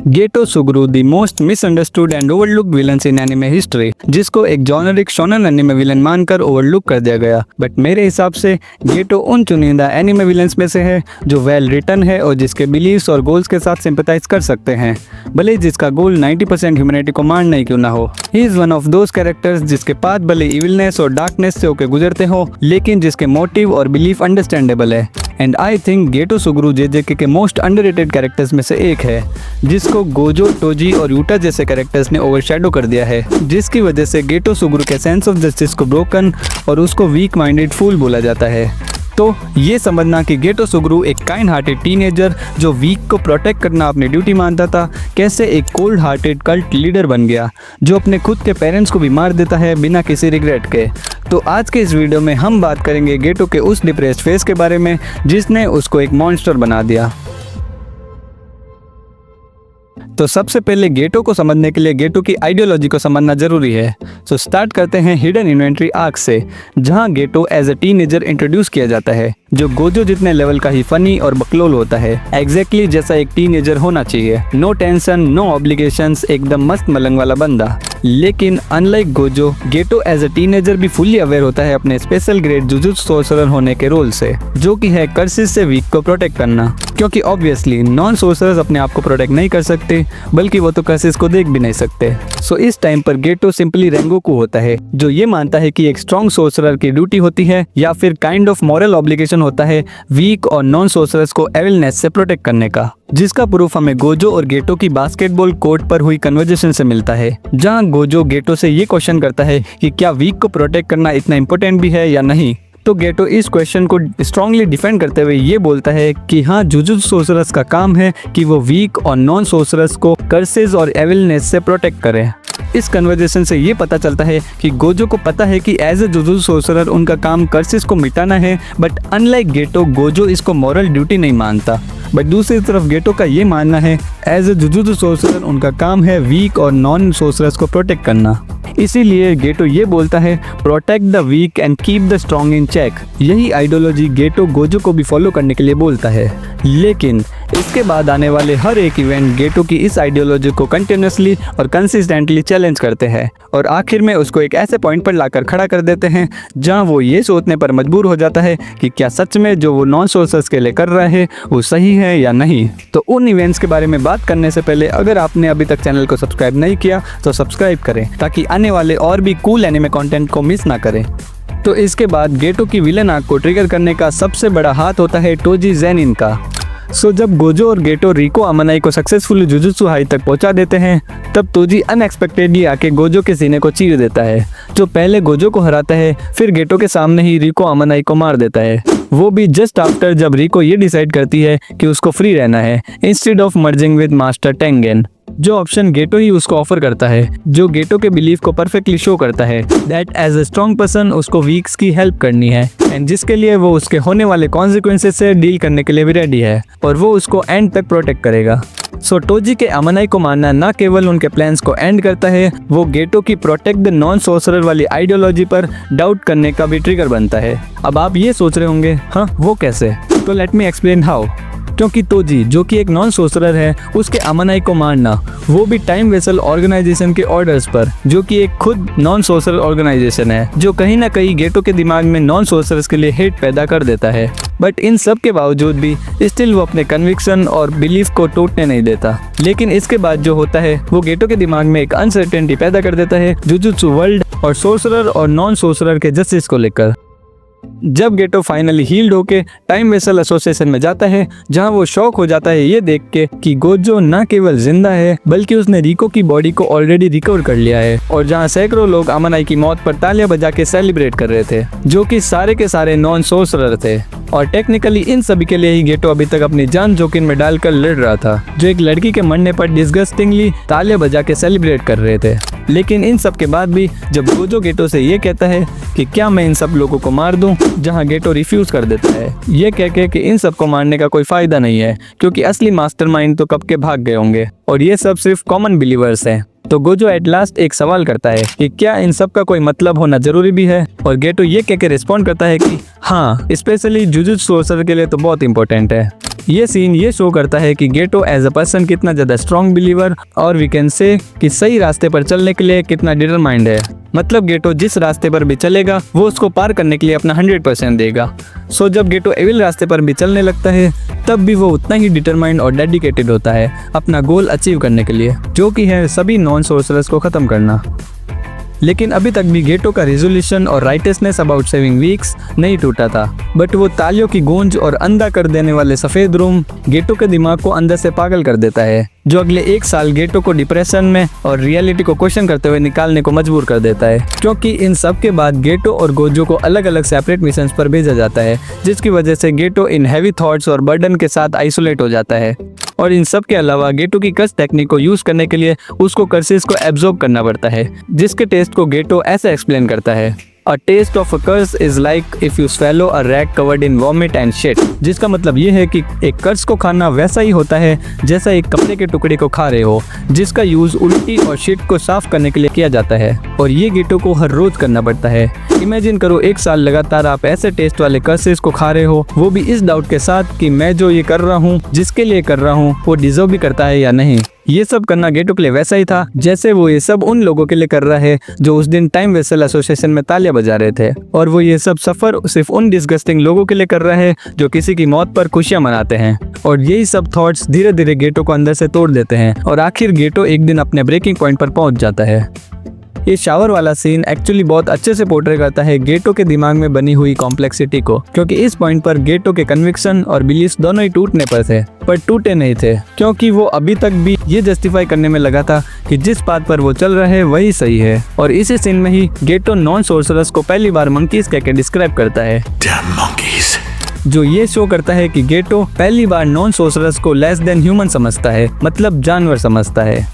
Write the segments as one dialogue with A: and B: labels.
A: Geto Suguru the most misunderstood and overlooked villains in anime history, जिसको एक generic shonen anime villain मानकर overlook कर दिया गया। बट मेरे हिसाब से गेटो उन चुनिंदा एनिमे विलन्स में से है जो वेल रिटन है और जिसके बिलीव्स और गोल्स के साथ सिंपैथाइज कर सकते हैं, भले जिसका गोल 90% ह्यूमैनिटी को मारना ही क्यों ना हो। He is one of those characters जिसके पाथ भले इविलनेस और डार्कनेस से होकर गुजरते हो, लेकिन जिसके मोटिव और बिलीफ अंडरस्टैंडेबल है। And I think Geto Suguru JJK के मोस्ट अंडररेटेड कैरेक्टर्स में से एक है, जिसको गोजो, टोजी और यूटा जैसे कैरेक्टर्स ने ओवरशैडो कर दिया है, जिसकी वजह से गेटो सुगुरु के सेंस ऑफ जस्टिस को ब्रोकन और उसको वीक माइंडेड फूल बोला जाता है। तो ये समझना कि गेटो सुगुरु एक काइंड हार्टेड टीनेजर जो वीक को प्रोटेक्ट करना अपनी ड्यूटी मानता था, कैसे एक कोल्ड हार्टेड कल्ट लीडर बन गया जो अपने खुद के पेरेंट्स को भी मार देता है बिना किसी रिग्रेट के। तो आज के इस वीडियो में हम बात करेंगे गेटो के उस डिप्रेस्ड फेस के बारे में जिसने उसको एक मॉन्स्टर बना दिया। तो सबसे पहले गेटो को समझने के लिए गेटो की आइडियोलॉजी को समझना जरूरी है। सो स्टार्ट करते हैं हिडन इन्वेंट्री आर्क से, जहां गेटो एज अ टीनेजर इंट्रोड्यूस किया जाता है, जो गोजो जितने लेवल का ही फनी और बकलोल होता है, एग्जैक्टली जैसा एक टीनेजर होना चाहिए। नो टेंशन, नो ऑब्लिगेशंस, एकदम मस्त मलंग वाला बंदा। लेकिन unlike Gojo, Geto as a teenager भी फुल्ली अवेयर होता है अपने स्पेशल ग्रेड जुजुत्सु सोर्सरर होने के रोल से, जो कि है कर्सेस से वीक को प्रोटेक्ट करना। क्योंकि ऑब्वियसली नॉन सोर्सरर्स अपने आप को प्रोटेक्ट नहीं कर सकते, बल्कि वो तो कर्सेस को देख भी नहीं सकते। सो इस टाइम पर गेटो सिंपली रेंगोकू होता है, जो ये मानता है कि एक स्ट्रॉन्ग सोर्सरर की ड्यूटी होती है या फिर काइंड ऑफ मॉरल ऑब्लिगेशन होता है वीक और नॉन सोर्सरर्स को एविलनेस से प्रोटेक्ट करने का, जिसका प्रूफ हमें गोजो और गेटो की बास्केटबॉल कोर्ट पर हुई कन्वर्सेशन से मिलता है, जहां गोजो गेटो से ये क्वेश्चन करता है कि क्या वीक को प्रोटेक्ट करना इतना इम्पोर्टेंट भी है या नहीं। तो गेटो इस क्वेश्चन को स्ट्रांगली डिफेंड करते हुए ये बोलता है कि हाँ, जुजुत्सु सोर्सरर्स का काम है कि वो वीक और नॉन सोर्सरर्स को कर्सेस और एविलनेस से प्रोटेक्ट करें। इस कन्वर्सेशन से ये पता चलता है कि गोजो को पता है कि एज ए जुजुत्सु सोर्सरर उनका काम कर्सेस को मिटाना है, बट अनलाइक गेटो, गोजो इसको मॉरल ड्यूटी नहीं मानता। बट दूसरी तरफ गेटो का ये मानना है एज ए जुजुत्सु सोर्सरर उनका काम है वीक और नॉन सोर्सरर्स को प्रोटेक्ट करना। इसीलिए गेटो ये बोलता है protect the weak and keep the strong in check. यही आइडियोलॉजी गेटो गोजो को भी फॉलो करने के लिए बोलता है। लेकिन इसके बाद आने वाले हर एक इवेंट गेटो की इस आइडियोलॉजी को कंटिन्यूसली और कंसिस्टेंटली चैलेंज करते हैं और आखिर में उसको एक ऐसे पॉइंट पर लाकर खड़ा कर देते हैं जहां वो ये सोचने पर मजबूर हो जाता है कि क्या सच में जो वो नॉन सोर्सर्स के लिए कर रहा है वो सही है या नहीं। तो उन इवेंट्स के बारे में बात करने से पहले अगर आपने अभी तक चैनल को सब्सक्राइब नहीं किया तो सब्सक्राइब करें, ताकि आने वाले और भी कूल एनिमे कंटेंट को मिस ना करें। तो इसके बाद गेटो की विलन आर्क को ट्रिगर करने का सबसे बड़ा हाथ होता है टोजी ज़ेनिन का। सो जब गोजो और गेटो रिको अमानाई को सक्सेसफुली जुजुत्सु हाई तक पहुंचा देते हैं, तब तोजी अनएक्सपेक्टेडली आके गोजो के सीने को चीर देता है, जो पहले गोजो को हराता है, फिर गेटो के सामने ही रिको अमानाई को मार देता है, वो भी जस्ट आफ्टर जब रिको ये डिसाइड करती है कि उसको फ्री रहना है instead of merging with master Tengen, जो ऑप्शन गेटो ही उसको ऑफर करता है, जो गेटो के बिलीफ को परफेक्टली शो करता है that as a strong person उसको वीक्स की हेल्प करनी है एंड जिसके लिए वो उसके होने वाले कॉन्सिक्वेंसेस से डील करने के लिए भी रेडी है और वो उसको एंड तक प्रोटेक्ट करेगा। सो टोजी के अमानाई को मारना न केवल उनके प्लान्स को एंड करता है, वो गेटो की प्रोटेक्ट द नॉन सोर्सरर वाली आइडियोलॉजी पर डाउट करने का भी ट्रिगर बनता है। अब आप ये सोच रहे होंगे, हाँ वो कैसे? तो लेट मी एक्सप्लेन हाउ। क्योंकि तोजी, जो कि एक नॉन सोर्सरर है, उसके अमानाई को मारना, वो भी टाइम वेसल ऑर्गेनाइजेशन के ऑर्डर्स पर, जो कि एक खुद नॉन सोर्सरर ऑर्गेनाइजेशन है, जो कहीं ना कहीं गेटो के दिमाग में नॉन सोर्सरर्स के लिए हेट पैदा कर देता है। बट इन सब के बावजूद भी स्टिल वो अपने कन्विक्शन और बिलीफ को टूटने नहीं देता। लेकिन इसके बाद जो होता है वो गेटो के दिमाग में एक अनसर्टेनिटी पैदा कर देता है जुजुत्सु वर्ल्ड और सोर्सरर और नॉन सोर्सरर के जस्टिस को लेकर। जब गेटो फाइनली हील्ड होके टाइम वेसल एसोसिएशन में जाता है, जहां वो शॉक हो जाता है ये देख के कि गोजो न केवल जिंदा है बल्कि उसने रिको की बॉडी को ऑलरेडी रिकवर कर लिया है, और जहां सैकड़ों लोग अमानाई की मौत पर तालियां बजा के सेलिब्रेट कर रहे थे, जो कि सारे के सारे नॉन सोर्सरर थे। और टेक्निकली इन सभी के लिए ही गेटो अभी तक अपनी जान जोखिम में डालकर लड़ रहा था, जो एक लड़की के मरने पर डिस्गस्टिंगली तालियां बजा के सेलिब्रेट कर रहे थे। लेकिन इन सब के बाद भी जब गोजो गेटो से ये कहता है कि क्या मैं इन सब लोगों को मार दूं, जहां गेटो रिफ्यूज कर देता है, ये कह के कि इन सब को मारने का कोई फायदा नहीं है, क्योंकि असली मास्टरमाइंड तो कब के भाग गए होंगे और ये सब सिर्फ कॉमन बिलीवर्स हैं। तो गोजो एट लास्ट एक सवाल करता है कि क्या इन सब का कोई मतलब होना जरूरी भी है, और गेटो ये कह के रिस्पॉन्ड करता है कि हाँ, स्पेशली जुजुत्सु सोर्सर के लिए तो बहुत इंपॉर्टेंट है। ये सीन ये शो करता है कि गेटो एज अ पर्सन कितना ज्यादा स्ट्रॉन्ग बिलीवर और वी कैन से कि सही रास्ते पर चलने के लिए कितना डिटरमाइंड है। मतलब गेटो जिस रास्ते पर भी चलेगा वो उसको पार करने के लिए अपना 100% देगा। सो जब गेटो एविल रास्ते पर भी चलने लगता है तब भी वो उतना ही डिटरमाइंड और डेडिकेटेड होता है अपना गोल अचीव करने के लिए, जो कि है सभी नॉन सोर्सरर्स को खत्म करना। लेकिन अभी तक भी गेटो का रिजोल्यूशन और राइटसनेस अबाउट सेविंग वीक्स नहीं टूटा था, बट वो तालियों की गूंज और अंधा कर देने वाले सफेद रूम गेटो के दिमाग को अंदर से पागल कर देता है, जो अगले 1 साल गेटो को डिप्रेशन में और रियलिटी को क्वेश्चन करते हुए निकालने को मजबूर कर देता है। क्योंकि इन सब के बाद गेटो और गोजो को अलग अलग सेपरेट मिशंस पर भेजा जाता है, जिसकी वजह से गेटो इन हैवी थॉट्स और बर्डन के साथ आइसोलेट हो जाता है। और इन सब के अलावा गेटो की कर्स टेक्निक को यूज करने के लिए उसको कर्सेस को एब्जॉर्ब करना पड़ता है, जिसके टेस्ट को गेटो ऐसे एक्सप्लेन करता है, A taste of a curse is like if you swallow a rat covered in vomit and shit। जिसका मतलब ये है कि एक कर्स को खाना वैसा ही होता है जैसा एक कपड़े के टुकड़े को खा रहे हो, जिसका यूज उल्टी और शिट को साफ करने के लिए किया जाता है, और ये गेटो को हर रोज करना पड़ता है। इमेजिन करो 1 साल लगातार आप ऐसे टेस्ट वाले कर्सेस को खा रहे हो, वो भी इस डाउट के साथ कि मैं जो ये कर रहा हूँ, जिसके लिए कर रहा हूँ, वो डिजर्व भी करता है या नहीं। ये सब करना गेटो के लिए वैसा ही था जैसे वो ये सब उन लोगों के लिए कर रहा है जो उस दिन टाइम वेसल एसोसिएशन में तालियां बजा रहे थे, और वो ये सब सफर सिर्फ उन डिस्गस्टिंग लोगों के लिए कर रहा है जो किसी की मौत पर खुशियां मनाते हैं। और यही सब थॉट्स धीरे धीरे गेटो को अंदर से तोड़ देते हैं, और आखिर गेटो एक दिन अपने ब्रेकिंग पॉइंट पर पहुंच जाता है। ये शावर वाला सीन एक्चुअली बहुत अच्छे से पोर्ट्रे करता है गेटो के दिमाग में बनी हुई कॉम्प्लेक्सिटी को, क्योंकि इस पॉइंट पर गेटो के कन्विक्शन और बिलीव्स दोनों ही टूटने पर थे, पर टूटे नहीं थे, क्योंकि वो अभी तक भी ये जस्टिफाई करने में लगा था कि जिस बात पर वो चल रहा है वही सही है। और इसी सीन में ही गेटो नॉन सोर्सरर्स को पहली बार मंकीज कहकर डिस्क्राइब करता है, जो ये शो करता है कि गेटो पहली बार नॉन सोर्सरर्स को लेस देन ह्यूमन समझता है, मतलब जानवर समझता है।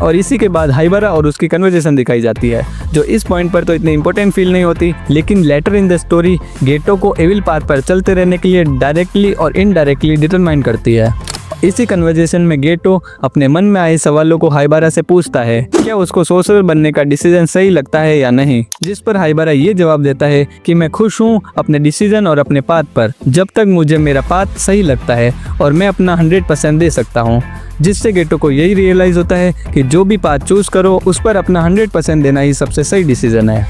A: और इसी के बाद हाइबारा और उसकी कन्वर्सेशन दिखाई जाती है, जो इस पॉइंट पर तो इतनी इंपॉर्टेंट फील नहीं होती, लेकिन लेटर इन द स्टोरी गेटो को एविल पाथ पर चलते रहने के लिए डायरेक्टली और इनडायरेक्टली डिटरमाइन करती है। इसी कन्वर्सेशन में गेटो अपने मन में आए सवालों को हाइबारा से पूछता है क्या उसको सोर्सरर बनने का डिसीजन सही लगता है या नहीं, जिस पर हाइबारा ये जवाब देता है कि मैं खुश हूँ अपने डिसीजन और अपने पाथ पर, जब तक मुझे मेरा पाथ सही लगता है और मैं अपना 100% दे सकता हूँ। जिससे गेटो को यही रियलाइज होता है कि जो भी पाथ चूज करो उस पर अपना 100% देना ही सबसे सही डिसीजन है।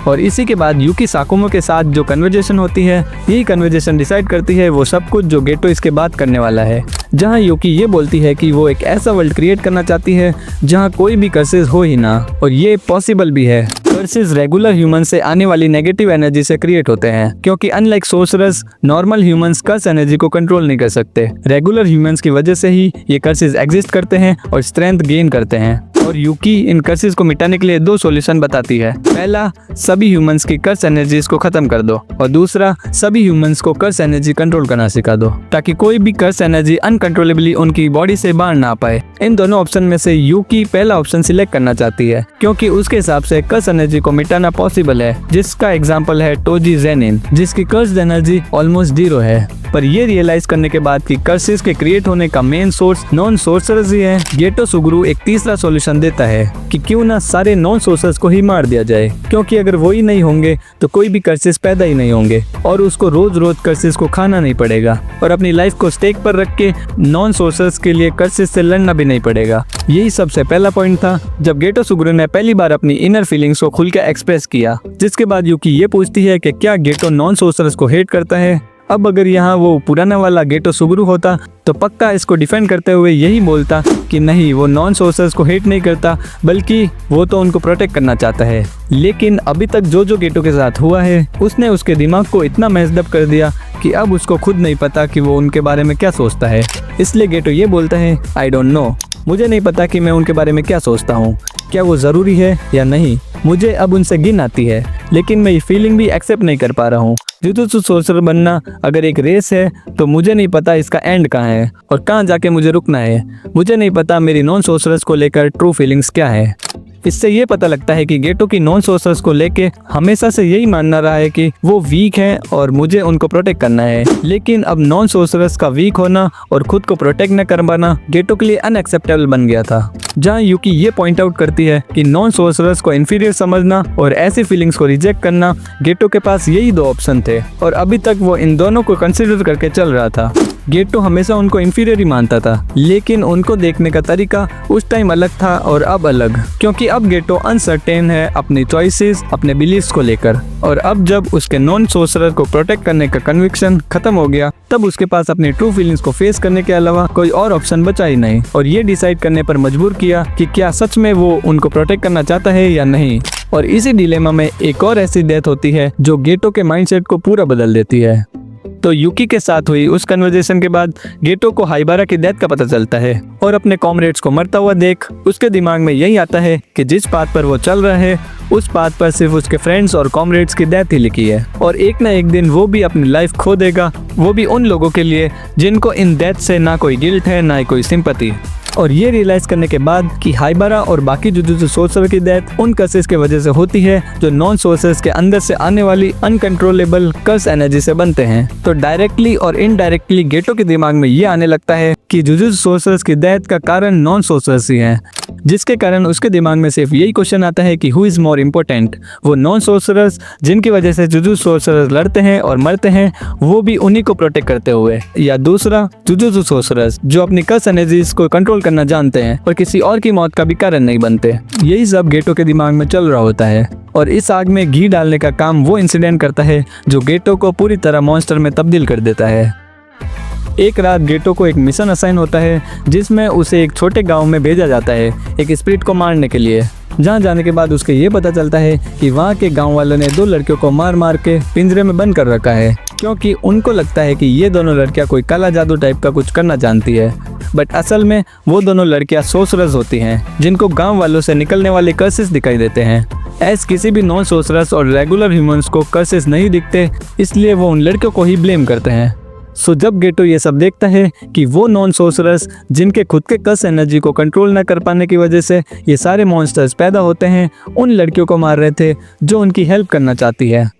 A: और इसी के बाद यूकी साकुमो के साथ जो कन्वर्जेशन होती है, यही कन्वर्जेशन डिसाइड करती है वो सब कुछ जो गेटो इसके बाद करने वाला है, जहां यूकी ये बोलती है कि वो एक ऐसा वर्ल्ड क्रिएट करना चाहती है जहां कोई भी कर्सेस हो ही ना, और ये पॉसिबल भी है। कर्सेस रेगुलर ह्यूमन से आने वाली नेगेटिव एनर्जी से क्रिएट होते हैं, क्योंकि अनलाइक सोर्सरर्स नॉर्मल ह्यूमंस कर्स एनर्जी को कंट्रोल नहीं कर सकते। रेगुलर ह्यूमंस की वजह से ही ये कर्सेस एग्जिस्ट करते हैं और स्ट्रेंथ गेन करते हैं। और यूकी इन कर्सेस को मिटाने के लिए 2 सॉल्यूशन बताती है। पहला, सभी ह्यूमंस की कर्स एनर्जीज को खत्म कर दो, और दूसरा, सभी ह्यूमंस को कर्स एनर्जी कंट्रोल करना सिखा दो, ताकि कोई भी कर्स एनर्जी अनकंट्रोलेबली उनकी बॉडी से बाहर ना पाए। इन दोनों ऑप्शन में से यूकी पहला ऑप्शन सिलेक्ट करना चाहती है, क्योंकि उसके हिसाब से कर्स एनर्जी को मिटाना पॉसिबल है, जिसका एग्जाम्पल है टोजी जेनिन, जिसकी कर्स एनर्जी ऑलमोस्ट 0 है। पर ये रियलाइज करने के बाद कि कर्सेस के क्रिएट होने का मेन सोर्स नॉन सोर्सरर्स ही है, गेटो सुगुरु एक तीसरा सॉल्यूशन देता है कि क्यों ना सारे नॉन सोर्सर्स को ही मार दिया जाए, क्योंकि अगर वो ही नहीं होंगे तो कोई भी कर्सेस पैदा ही नहीं होंगे, और उसको रोज रोज कर्सेस को खाना नहीं पड़ेगा, और अपनी लाइफ को स्टेक पर रख के नॉन सोर्सर्स के लिए कर्सेस से लड़ना भी नहीं पड़ेगा। यही सबसे पहला पॉइंट था जब गेटो सुगुरु ने पहली बार अपनी इनर फीलिंग्स को खुल के एक्सप्रेस किया। जिसके बाद यूकी ये पूछती है कि क्या गेटो नॉन सोर्सर्स को हेट करता है। अब अगर यहाँ वो पुराना वाला गेटो सुगुरु होता तो पक्का इसको डिफेंड करते हुए यही बोलता कि नहीं, वो नॉन सोर्सर्स को हेट नहीं करता, बल्कि वो तो उनको प्रोटेक्ट करना चाहता है। लेकिन अभी तक जो गेटो के साथ हुआ है, उसने उसके दिमाग को इतना मैस्ड कर दिया कि अब उसको खुद नहीं पता कि वो उनके बारे में क्या सोचता है। इसलिए गेटो ये बोलता है, आई डोंट नो, मुझे नहीं पता कि मैं उनके बारे में क्या सोचता हूँ, क्या वो ज़रूरी है या नहीं। मुझे अब उनसे घिन आती है, लेकिन मैं ये फीलिंग भी एक्सेप्ट नहीं कर पा रहा हूँ। जुजुत्सु सोर्सर बनना अगर एक रेस है तो मुझे नहीं पता इसका एंड कहाँ है और कहाँ जाके मुझे रुकना है। मुझे नहीं पता मेरी नॉन सोर्सरर्स को लेकर ट्रू फीलिंग्स क्या है। इससे ये पता लगता है कि गेटो की नॉन सोर्सर्स को लेके हमेशा से यही मानना रहा है कि वो वीक हैं और मुझे उनको प्रोटेक्ट करना है। लेकिन अब नॉन सोर्सर्स का वीक होना और खुद को प्रोटेक्ट न कर पाना गेटो के लिए अनएक्सेप्टेबल बन गया था। जहाँ यूकी ये पॉइंट आउट करती है कि नॉन सोर्सरर्स को इन्फीरियर समझना और ऐसी फीलिंग्स को रिजेक्ट करना, गेटो के पास यही दो ऑप्शन थे और अभी तक वो इन दोनों को कंसिडर करके चल रहा था। गेटो हमेशा उनको इन्फीरियर ही मानता था, लेकिन उनको देखने का तरीका उस टाइम अलग था और अब अलग, क्योंकि अब गेटो अनसर्टेन है अपनी चॉइसेस, अपने बिलीव्स को लेकर। और अब जब उसके नॉन सोर्सरर को प्रोटेक्ट करने का कन्विक्शन खत्म हो गया, तब उसके पास अपनी ट्रू फीलिंग्स को फेस करने के अलावा कोई और ऑप्शन बचा ही नहीं और ये डिसाइड करने पर मजबूर किया कि क्या सच में वो उनको प्रोटेक्ट करना चाहता है या नहीं। और इसी डिलेमा में एक और ऐसी डेथ होती है जो गेटो के माइंडसेट को पूरा बदल देती है। तो यूकी के साथ हुई उस कन्वर्सेशन के बाद गेटो को हाइबारा की डेथ का पता चलता है और अपने कॉमरेड्स को मरता हुआ देख उसके दिमाग में यही आता है कि जिस पाथ पर वो चल रहा है उस पाथ पर सिर्फ उसके फ्रेंड्स और कॉमरेड्स की डेथ ही लिखी है और एक ना एक दिन वो भी अपनी लाइफ खो देगा, वो भी उन लोगों के लिए जिनको इन डेथ से ना कोई गिल्ट है ना कोई सिंपैथी। और ये रियलाइज करने के बाद कि हाइबारा और बाकी जुजुत्सु सोर्सर की डेथ उन कर्सेस की वजह से होती है जो नॉन सोर्सर्स के अंदर से आने वाली अनकंट्रोलेबल कर्स एनर्जी से बनते हैं। तो डायरेक्टली और इनडायरेक्टली गेटो के दिमाग में ये आने लगता है कि जुजुत्सु सोर्सर्स की डेथ का कारण नॉन सोर्सर्स ही हैं, जिसके कारण उसके दिमाग में सिर्फ यही क्वेश्चन आता है कि हु इज मोर इम्पोर्टेंट, वो नॉन सोर्सरर्स जिनकी वजह से जुजुत्सु सोर्सरर्स लड़ते हैं और मरते हैं वो भी उन्हीं को प्रोटेक्ट करते हुए, या दूसरा जुजुत्सु सोर्सरर्स जो अपनी कर्स एनर्जीज को कंट्रोल करना जानते हैं और किसी और की मौत का भी कारण नहीं बनते। यही सब गेटो के दिमाग में चल रहा होता है और इस आग में घी डालने का काम वो इंसिडेंट करता है जो गेटो को पूरी तरह मॉन्स्टर में तब्दील कर देता है। एक रात गेटो को एक मिशन असाइन होता है जिसमें उसे एक छोटे गांव में भेजा जाता है एक स्पिरिट को मारने के लिए। जहां जाने के बाद उसके ये पता चलता है कि वहां के गांव वालों ने 2 लड़कियों को मार मार के पिंजरे में बंद कर रखा है, क्योंकि उनको लगता है कि ये दोनों लड़कियां कोई काला जादू टाइप का कुछ करना जानती है। बट असल में वो दोनों लड़कियां सोर्सरर्स होती हैं जिनको गाँव वालों से निकलने वाले कर्सेस दिखाई देते हैं। ऐसे किसी भी नॉन सोर्सरर्स और रेगुलर ह्यूमंस को कर्सेस नहीं दिखते, इसलिए वो उन लड़कियों को ही ब्लेम करते हैं। सो जब गेटो ये सब देखता है कि वो नॉन सोर्सरर्स जिनके खुद के कर्स एनर्जी को कंट्रोल न कर पाने की वजह से ये सारे मॉन्स्टर्स पैदा होते हैं, उन लड़कियों को मार रहे थे जो उनकी हेल्प करना चाहती है।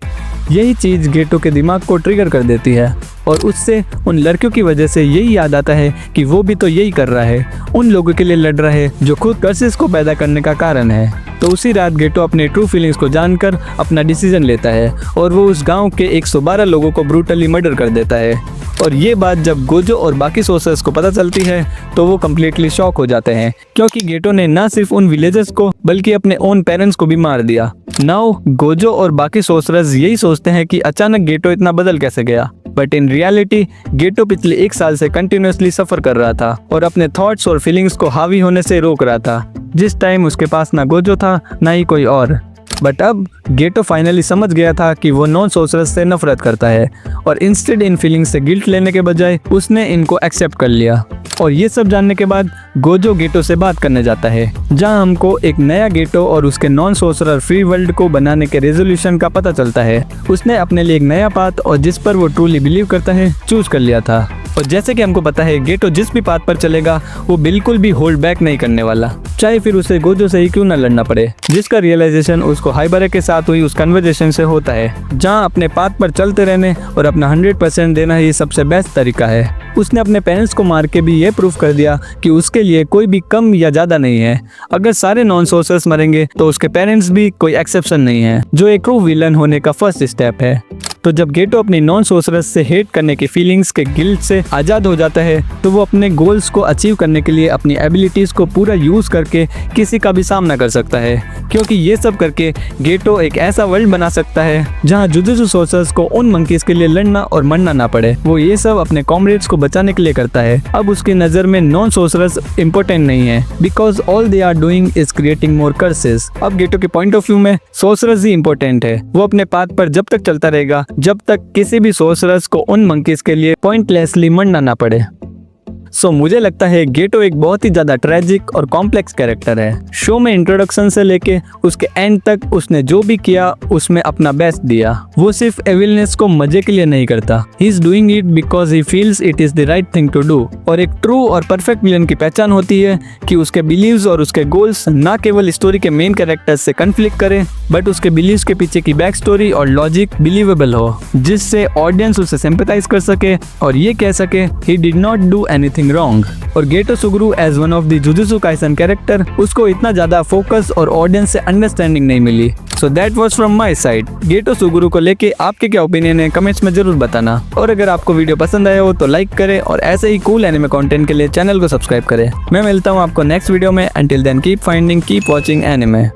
A: यही चीज़ गेटो के दिमाग को ट्रिगर कर देती है और उससे उन लड़कियों की वजह से यही याद आता है कि वो भी तो यही कर रहा है, उन लोगों के लिए लड़ रहा है जो खुद कर्सेस को पैदा करने का कारण है। तो उसी रात गेटो अपने ट्रू फीलिंग्स को जानकर अपना डिसीजन लेता है और वो उस गांव के 112 लोगों को ब्रूटली मर्डर कर देता है। और ये बात जब गोजो और बाकी सोर्सर्स को पता चलती है तो वो कम्प्लीटली शॉक हो जाते हैं, क्योंकि गेटो ने ना सिर्फ उन विलेजर्स को बल्कि अपने ओन पेरेंट्स को भी मार दिया। नाउ गोजो और बाकी सोर्सर्स यही सोचते हैं कि अचानक गेटो इतना बदल कैसे गया, बट इन रियलिटी गेटो पिछले 1 साल से कंटिन्यूसली सफर कर रहा था और अपने थॉट्स और फीलिंग्स को हावी होने से रोक रहा था। जिस टाइम उसके पास ना गोजो था ना ही कोई और। बट अब गेटो फाइनली समझ गया था कि वो नॉन सोर्सरर्स से नफरत करता है और इंस्टेड इन फीलिंग्स से गिल्ट लेने के बजाय उसने इनको एक्सेप्ट कर लिया। और ये सब जानने के बाद गोजो गेटो से बात करने जाता है, जहां हमको एक नया गेटो और उसके नॉन सोर्सरर फ्री वर्ल्ड को बनाने के रेजोल्यूशन का पता चलता है। उसने अपने लिए एक नया पाथ और जिस पर वो ट्रूली बिलीव करता है चूज कर लिया था। और जैसे कि हमको पता है गेटो जिस भी पाथ पर चलेगा वो बिल्कुल भी होल्ड बैक नहीं करने वाला, चाहे फिर उसे गोजो से ही क्यों ना लड़ना पड़े, जिसका रियलाइजेशन उसको हाइबारा के साथ हुई उस कन्वर्सेशन से होता है, जहां अपने पाथ पर चलते रहने और अपना 100% देना ही सबसे बेस्ट तरीका है। उसने अपने पेरेंट्स को मार के भी ये प्रूफ कर दिया कि उसके लिए कोई भी कम या ज्यादा नहीं है। अगर सारे नॉन सोर्सर्स मरेंगे तो उसके पेरेंट्स भी कोई एक्सेप्शन नहीं है, जो एक ट्रू विलन होने का फर्स्ट स्टेप है। तो जब गेटो अपनी नॉन सोर्सरर्स से हेट करने की फीलिंग्स के गिल्ट से आज़ाद हो जाता है तो वो अपने गोल्स को अचीव करने के लिए अपनी एबिलिटीज़ को पूरा यूज़ करके किसी का भी सामना कर सकता है, क्योंकि ये सब करके गेटो एक ऐसा वर्ल्ड बना सकता है जहाँ जुजुत्सु सोर्सर्स को उन मंकीज के लिए लड़ना और मरना ना पड़े। वो ये सब अपने कॉमरेड्स को बचाने के लिए करता है। अब उसकी नज़र में नॉन सोर्सरर्स इम्पोर्टेंट नहीं है, because all they are doing is creating more curses. अब गेटो के पॉइंट ऑफ व्यू में सोर्सरर्स ही इम्पोर्टेंट है। वो अपने पाथ पर जब तक चलता रहेगा जब तक किसी भी सोर्सरर्स को उन मंकीज के लिए पॉइंटलेसली मरना ना पड़े। सो मुझे लगता है गेटो एक बहुत ही ज्यादा ट्रेजिक और कॉम्प्लेक्स कैरेक्टर है। शो में इंट्रोडक्शन से लेके उसके एंड तक उसने जो भी किया उसमें अपना बेस्ट दिया। वो सिर्फ एविलनेस को मजे के लिए नहीं करता, he is doing it because he feels it is the right thing to do. और एक ट्रू और परफेक्ट विलन की पहचान होती है कि उसके बिलीव्स और उसके गोल्स ना केवल स्टोरी के मेन कैरेक्टर्स से कन्फ्लिक्ट करे, बट उसके बिलीव्स के पीछे की बैक स्टोरी और लॉजिक बिलीवेबल हो, जिससे ऑडियंस उसे सिंपैथाइज कर सके और ये कह सके he did not do anything wrong. और Geto Suguru as one of the Jujutsu Kaisen character, उसको इतना ज्यादा फोकस और ऑडियंस से अंडरस्टैंडिंग नहीं मिली। So that was from my side. Geto Suguru को लेके आपके क्या ओपिनियन है कमेंट्स में जरूर बताना। और अगर आपको वीडियो पसंद आया हो तो लाइक करें और ऐसे ही कूल एनिमे कंटेंट के लिए चैनल को सब्सक्राइब करें। मैं मिलता हूँ आपको नेक्स्ट वीडियो में। Until then keep finding, keep watching anime.